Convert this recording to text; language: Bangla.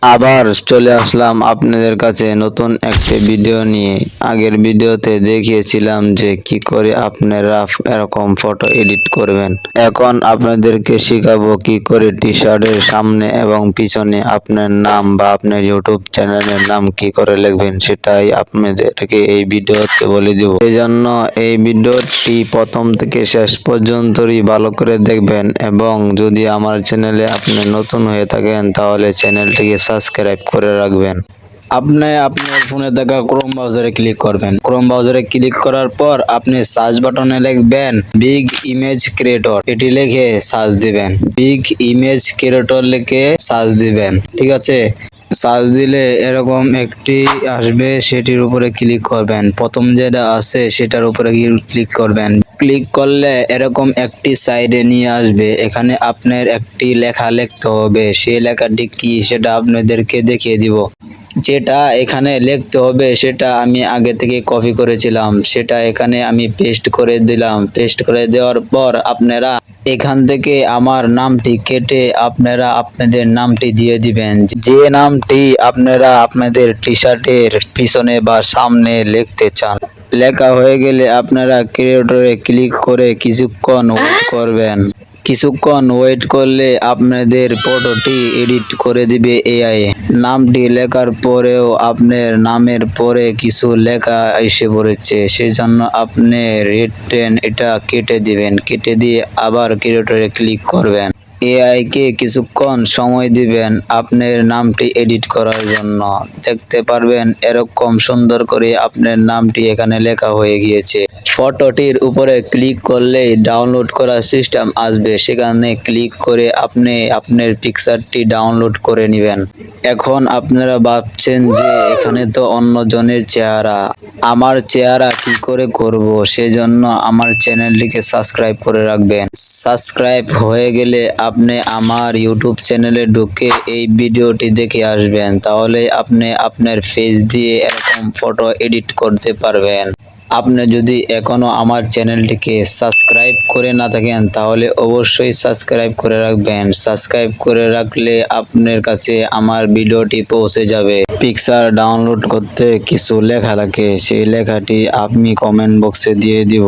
আবার চলে আসলাম আপনাদের কাছে নতুন একটি ভিডিও নিয়ে। আগের ভিডিওতে দেখিয়েছিলাম যে কি করে আপনারা এরকম ফটো এডিট করবেন। এখন আপনাদেরকে শেখাবো কি করে টি শার্টের সামনে এবং পিছনে আপনার নাম বা আপনার ইউটিউব চ্যানেলের নাম কি করে লিখবেন, সেটাই আপনাদেরকে এই ভিডিওতে বলে দিব। সেজন্য এই ভিডিওটি প্রথম থেকে শেষ পর্যন্তই ভালো করে দেখবেন, এবং যদি আমার চ্যানেলে আপনি নতুন হয়ে থাকেন তাহলে চ্যানেলটিকে সাবস্ক্রাইব করে রাখবেন। আপনি আপনার ফোনে থাকা ক্রোম ব্রাউজারে ক্লিক করবেন। ক্রোম ব্রাউজারে ক্লিক করার পর আপনি সার্চ বাটনে লিখবেন বিগ ইমেজ ক্রিয়েটর। এটি লিখে সার্চ দিবেন। বিগ ইমেজ ক্রিয়েটর লিখে সার্চ দিবেন। ঠিক আছে, সার্চ দিলে এরকম একটি আসবে, সেটির উপরে ক্লিক করবেন। প্রথম যেটা আছে সেটার উপরে ক্লিক করবেন। ক্লিক করলে এরকম একটি সাইডে নিয়ে আসবে। এখানে আপনার একটি লেখা লিখতে হবে। সেই লেখাটি কি সেটা আপনাদেরকে দেখিয়ে দিব। যেটা এখানে লিখতে হবে সেটা আমি আগে থেকে কপি করেছিলাম, সেটা এখানে আমি পেস্ট করে দিলাম। পেস্ট করে দেওয়ার পর আপনারা এখান থেকে আমার নামটি কেটে আপনারা আপনাদের নামটি দিয়ে দিবেন, যে নামটি আপনারা আপনাদের টি শার্টের পিছনে বা সামনে লিখতে চান। লেখা হয়ে গেলে আপনারা ক্রিয়েটরে ক্লিক করে কিছুক্ষণ ওয়েট করবেন। কিছুক্ষণ ওয়েট করলে আপনাদের ফটোটি এডিট করে দিবে এআই। নামটি লেখার পরেও আপনার নামের পরে কিছু লেখা এসে পড়েছে, সেজন্য আপনি রিটেন এটা কেটে দিবেন। কেটে দিয়ে আবার ক্রিয়েটরে ক্লিক করবেন। এআই কে কিছুক্ষণ সময় দিবেন আপনার নামটি এডিট করার জন্য। দেখতে পারবেন এরকম সুন্দর করে আপনার নামটি এখানে লেখা হয়ে গিয়েছে। ফটোটির উপরে ক্লিক করলেই ডাউনলোড করার সিস্টেম আসবে, সেখানে ক্লিক করে আপনি আপনার পিকচারটি ডাউনলোড করে নেবেন। এখন আপনারা ভাবছেন যে এখানে তো অন্যজনের চেহারা, আমার চেহারা কি করে করব? সেজন্য আমার চ্যানেলটিকে সাবস্ক্রাইব করে রাখবেন। সাবস্ক্রাইব হয়ে গেলে আপনি আমার ইউটিউব চ্যানেলে ঢুকে এই ভিডিওটি দেখে আসবেন, তাহলে আপনি আপনার ফেস দিয়ে এরকম ফটো এডিট করতে পারবেন। আপনি যদি এখনো আমার চ্যানেলটিকে সাবস্ক্রাইব করে না থাকেন তাহলে অবশ্যই সাবস্ক্রাইব করে রাখবেন। সাবস্ক্রাইব করে রাখলে আপনার কাছে আমার ভিডিওটি পৌঁছে যাবে। পিকচার ডাউনলোড করতে কিছু লেখা লাগে, সেই লেখাটি আমি কমেন্ট বক্সে দিয়ে দিব।